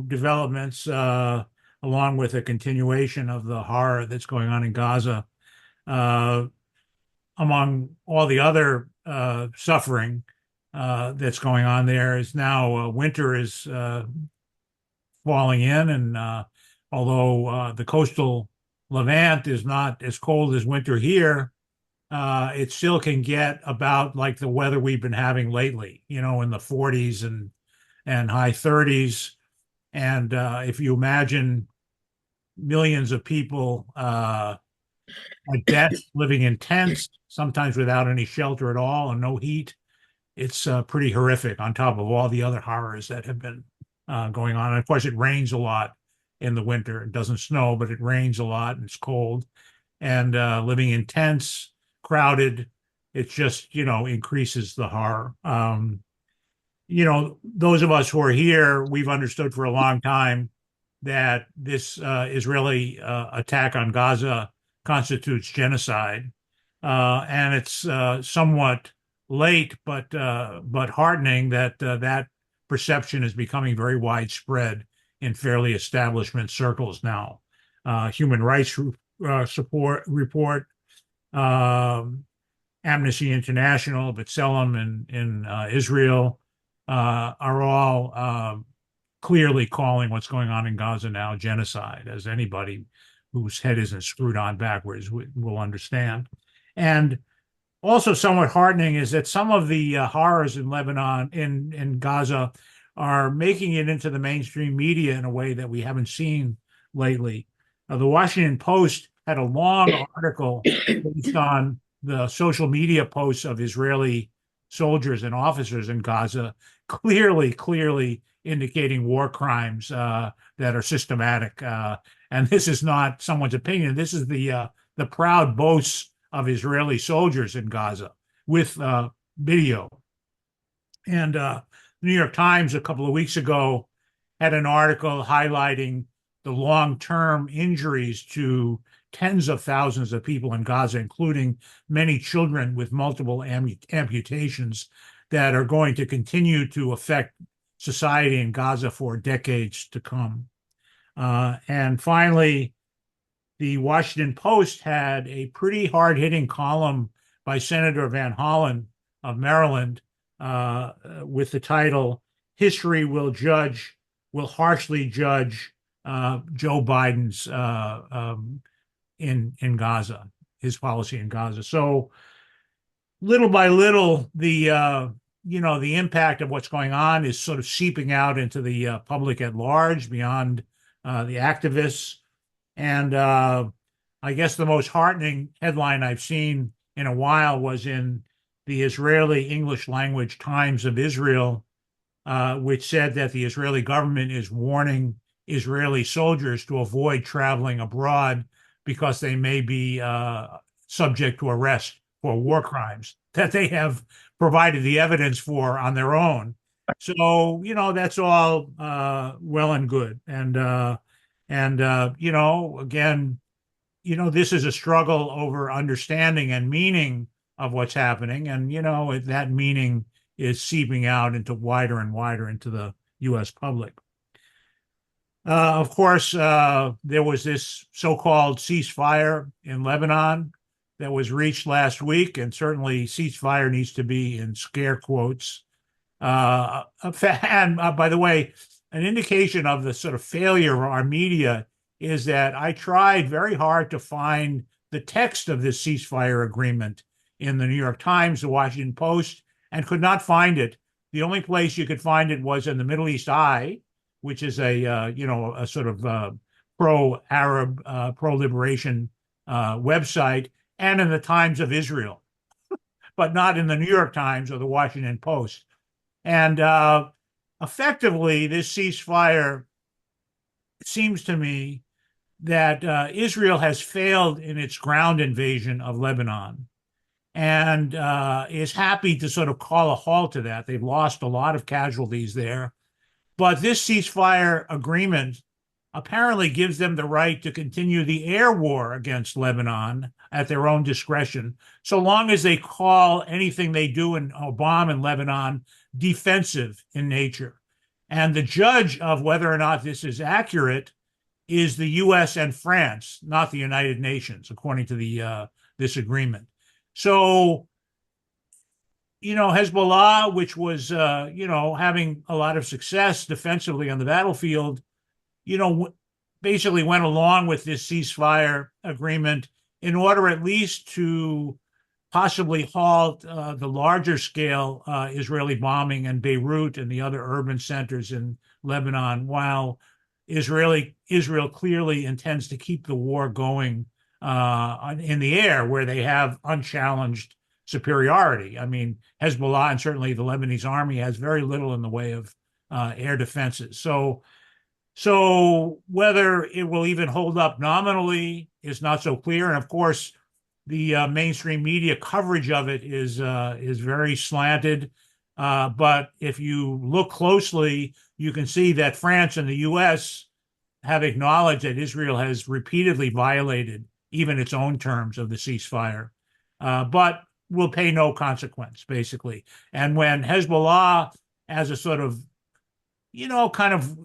developments, along with a continuation of the horror that's going on in Gaza, uh, among all the other suffering that's going on there, is now winter is falling in, and although the coastal Levant is not as cold as winter here, it still can get about like the weather we've been having lately, in the 40s and high 30s. And if you imagine millions of people at best living in tents, sometimes without any shelter at all and no heat, it's pretty horrific on top of all the other horrors that have been going on. And of course, it rains a lot in the winter. It doesn't snow, but it rains a lot and it's cold. And living in tents, crowded, it just, increases the horror. Those of us who are here, we've understood for a long time that this Israeli attack on Gaza constitutes genocide. And it's somewhat late, but heartening that that perception is becoming very widespread in fairly establishment circles now. Human Rights Support Report, Amnesty International, B'Tselem in Israel, are all clearly calling what's going on in Gaza now genocide, as anybody whose head isn't screwed on backwards will understand. And also somewhat heartening is that some of the horrors in Lebanon, in Gaza, are making it into the mainstream media in a way that we haven't seen lately. The Washington Post had a long article based on the social media posts of Israeli soldiers and officers in Gaza, clearly indicating war crimes that are systematic. And this is not someone's opinion. This is the proud boasts of Israeli soldiers in Gaza with video. And the New York Times a couple of weeks ago had an article highlighting the long-term injuries to tens of thousands of people in Gaza, including many children with multiple amputations that are going to continue to affect society in Gaza for decades to come. And finally, the Washington Post had a pretty hard-hitting column by Senator Van Hollen of Maryland with the title, "History Will Harshly Judge Joe Biden's in Gaza, his policy in Gaza." So little by little, the impact of what's going on is sort of seeping out into the public at large beyond the activists. And I guess the most heartening headline I've seen in a while was in the Israeli English language Times of Israel, which said that the Israeli government is warning Israeli soldiers to avoid traveling abroad because they may be subject to arrest for war crimes that they have provided the evidence for on their own. So, that's all well and good. And again, this is a struggle over understanding and meaning of what's happening. And, that meaning is seeping out into wider and wider into the U.S. public. Of course, there was this so-called ceasefire in Lebanon that was reached last week, and certainly ceasefire needs to be in scare quotes. And by the way, an indication of the sort of failure of our media is that I tried very hard to find the text of this ceasefire agreement in the New York Times, the Washington Post, and could not find it. The only place you could find it was in the Middle East Eye, which is a sort of pro-Arab, pro-liberation website, and in the Times of Israel, but not in the New York Times or the Washington Post. And effectively, this ceasefire, it seems to me that Israel has failed in its ground invasion of Lebanon and is happy to sort of call a halt to that. They've lost a lot of casualties there. But this ceasefire agreement apparently gives them the right to continue the air war against Lebanon at their own discretion, so long as they call anything they do in or bomb in Lebanon defensive in nature. And the judge of whether or not this is accurate is the U.S. and France, not the United Nations, according to this agreement. So, Hezbollah, which was, having a lot of success defensively on the battlefield, basically went along with this ceasefire agreement in order at least to possibly halt the larger scale Israeli bombing in Beirut and the other urban centers in Lebanon, while Israel clearly intends to keep the war going in the air, where they have unchallenged superiority. I mean, Hezbollah and certainly the Lebanese army has very little in the way of air defenses. So whether it will even hold up nominally is not so clear. And of course, the mainstream media coverage of it is very slanted. But if you look closely, you can see that France and the U.S. have acknowledged that Israel has repeatedly violated even its own terms of the ceasefire, but will pay no consequence, basically. And when Hezbollah, as a sort of, kind of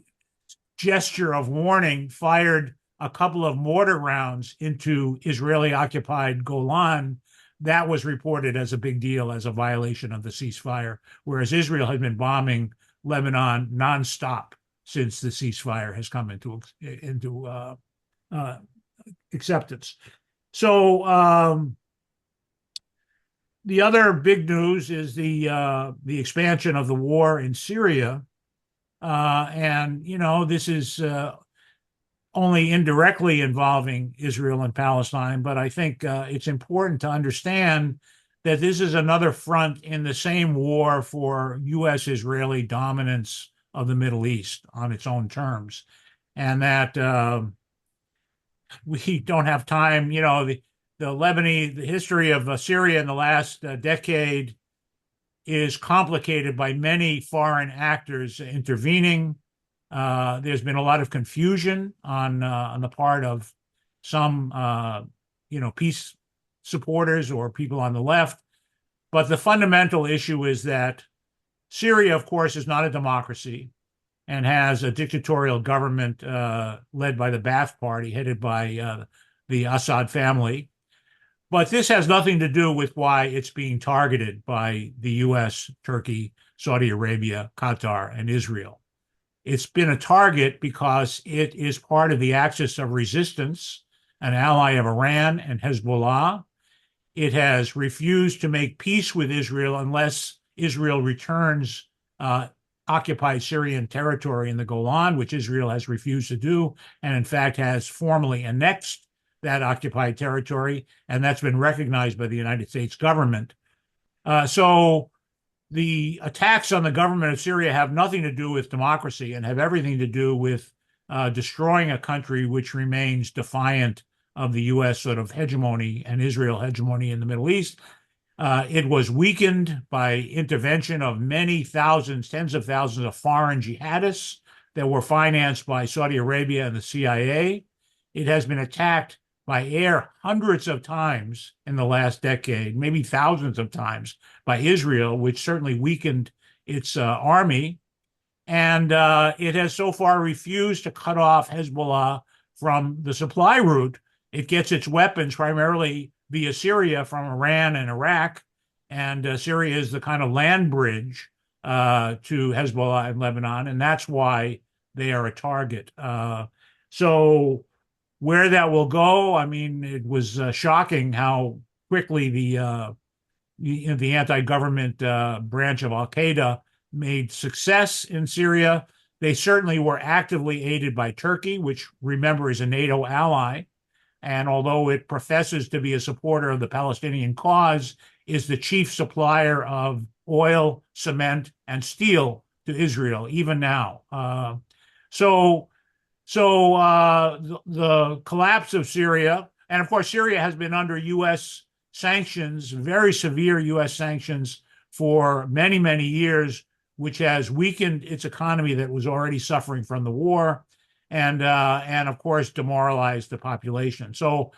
gesture of warning, fired a couple of mortar rounds into Israeli-occupied Golan, that was reported as a big deal, as a violation of the ceasefire, whereas Israel had been bombing Lebanon nonstop since the ceasefire has come into acceptance. So the other big news is the expansion of the war in Syria, and this is only indirectly involving Israel and Palestine, but I think it's important to understand that this is another front in the same war for U.S.-Israeli dominance of the Middle East on its own terms, and that we don't have time. The history of Syria in the last decade is complicated by many foreign actors intervening. There's been a lot of confusion on the part of some, peace supporters or people on the left. But the fundamental issue is that Syria, of course, is not a democracy and has a dictatorial government led by the Ba'ath Party, headed by the Assad family. But this has nothing to do with why it's being targeted by the U.S., Turkey, Saudi Arabia, Qatar, and Israel. It's been a target because it is part of the axis of resistance, an ally of Iran and Hezbollah. It has refused to make peace with Israel unless Israel returns occupied Syrian territory in the Golan, which Israel has refused to do, and in fact has formally annexed that occupied territory, and that's been recognized by the United States government. So the attacks on the government of Syria have nothing to do with democracy and have everything to do with destroying a country which remains defiant of the U.S. sort of hegemony and Israel hegemony in the Middle East. It was weakened by intervention of many thousands, tens of thousands of foreign jihadists that were financed by Saudi Arabia and the CIA. It has been attacked by air hundreds of times in the last decade, maybe thousands of times by Israel, which certainly weakened its army. And it has so far refused to cut off Hezbollah from the supply route. It gets its weapons primarily via Syria from Iran and Iraq. And Syria is the kind of land bridge to Hezbollah and Lebanon. And that's why they are a target. So where that will go, I mean, it was shocking how quickly the anti-government branch of Al-Qaeda made success in Syria. They certainly were actively aided by Turkey, which, remember, is a NATO ally. And although it professes to be a supporter of the Palestinian cause, is the chief supplier of oil, cement, and steel to Israel, even now. So the collapse of Syria, and of course, Syria has been under U.S. sanctions, very severe U.S. sanctions for many, many years, which has weakened its economy that was already suffering from the war, and of course, demoralized the population. So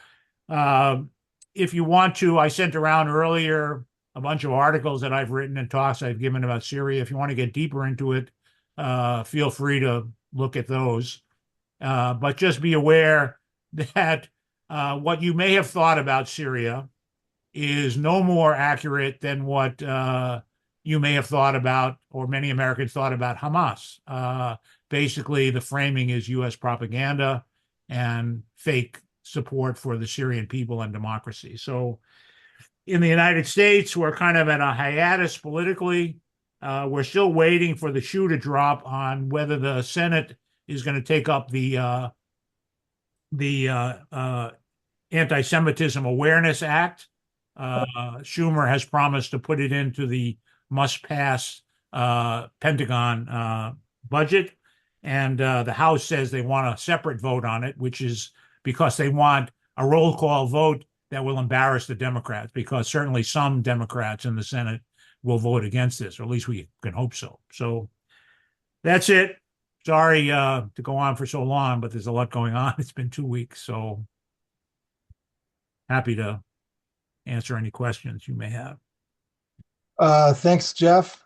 if you want to, I sent around earlier a bunch of articles that I've written and talks I've given about Syria. If you want to get deeper into it, feel free to look at those. But just be aware that what you may have thought about Syria is no more accurate than what you may have thought about, or many Americans thought about Hamas. Basically, the framing is U.S. propaganda and fake support for the Syrian people and democracy. So in the United States, we're kind of at a hiatus politically. We're still waiting for the shoe to drop on whether the Senate is going to take up the Anti-Semitism Awareness Act. Schumer has promised to put it into the must-pass Pentagon budget, and the House says they want a separate vote on it, which is because they want a roll call vote that will embarrass the Democrats, because certainly some Democrats in the Senate will vote against this, or at least we can hope so. So that's it. Sorry to go on for so long, but there's a lot going on. It's been 2 weeks, so happy to answer any questions you may have. Thanks, Jeff.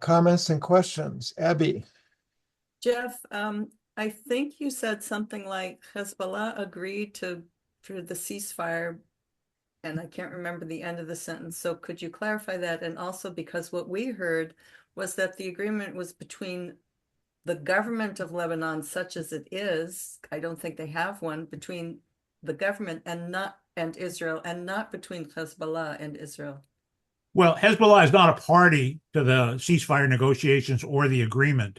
Comments and questions. Abby. Jeff, I think you said something like Hezbollah agreed for the ceasefire, and I can't remember the end of the sentence. So could you clarify that? And also, because what we heard was that the agreement was between the government of Lebanon, such as it is, I don't think they have one, between the government and Israel, and not between Hezbollah and Israel. Well, Hezbollah is not a party to the ceasefire negotiations or the agreement,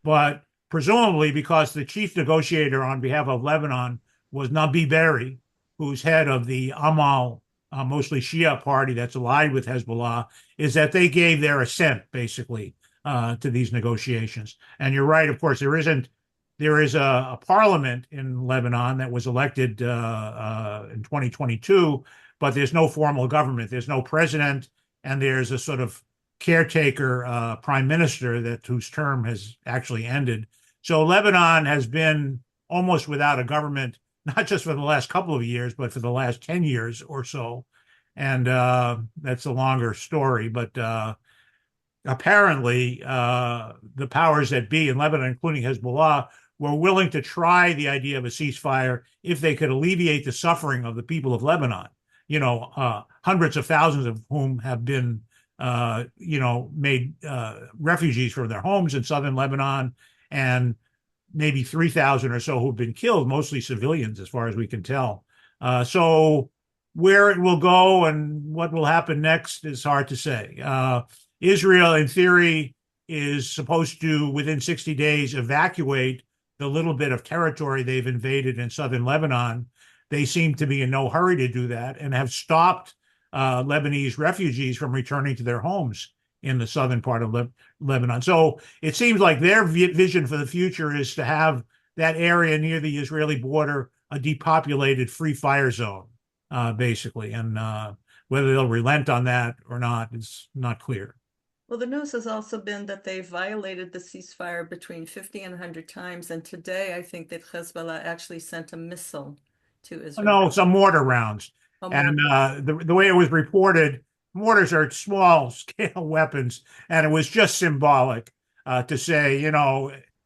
but presumably because the chief negotiator on behalf of Lebanon was Nabi Berri, who's head of the Amal, mostly Shia party that's allied with Hezbollah, is that they gave their assent, basically, to these negotiations. And you're right, of course, there is a parliament in Lebanon that was elected in 2022, but there's no formal government. There's no president, and there's a sort of caretaker prime minister whose term has actually ended. So Lebanon has been almost without a government, not just for the last couple of years, but for the last 10 years or so. And that's a longer story, but apparently the powers that be in Lebanon, including Hezbollah, were willing to try the idea of a ceasefire if they could alleviate the suffering of the people of Lebanon. Hundreds of thousands of whom have been, made refugees from their homes in southern Lebanon, and maybe 3,000 or so who've been killed, mostly civilians, as far as we can tell. So where it will go and what will happen next is hard to say. Israel, in theory, is supposed to, within 60 days, evacuate the little bit of territory they've invaded in southern Lebanon. They seem to be in no hurry to do that and have stopped Lebanese refugees from returning to their homes in the southern part of Lebanon. So it seems like their vision for the future is to have that area near the Israeli border a depopulated free fire zone, basically. And whether they'll relent on that or not is not clear. Well, the news has also been that they violated the ceasefire between 50 and 100 times. And today, I think that Hezbollah actually sent a missile to Israel. No, some mortar rounds. And the way it was reported, mortars are small scale weapons. And it was just symbolic to say,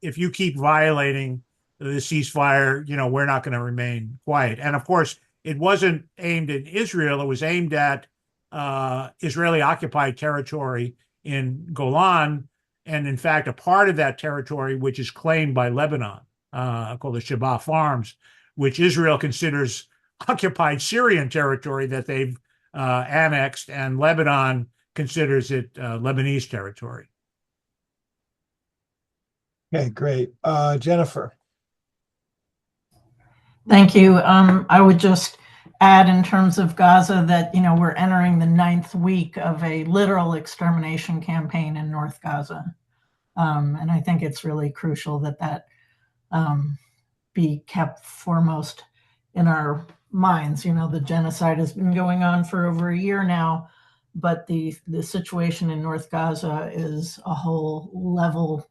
if you keep violating the ceasefire, we're not going to remain quiet. And of course, it wasn't aimed at Israel. It was aimed at Israeli occupied territory in Golan, and in fact, a part of that territory which is claimed by Lebanon, called the Shabah Farms, which Israel considers occupied Syrian territory that they've annexed, and Lebanon considers it Lebanese territory. Okay, great. Jennifer. Thank you. I would just add, in terms of Gaza, that we're entering the 9th week of a literal extermination campaign in North Gaza, and I think it's really crucial that be kept foremost in our minds. The genocide has been going on for over a year now, but the situation in North Gaza is a whole level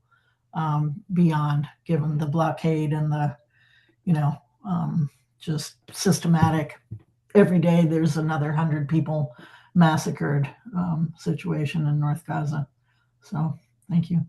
beyond, given the blockade and the just systematic, every day there's another 100 people massacred situation in North Gaza. So thank you.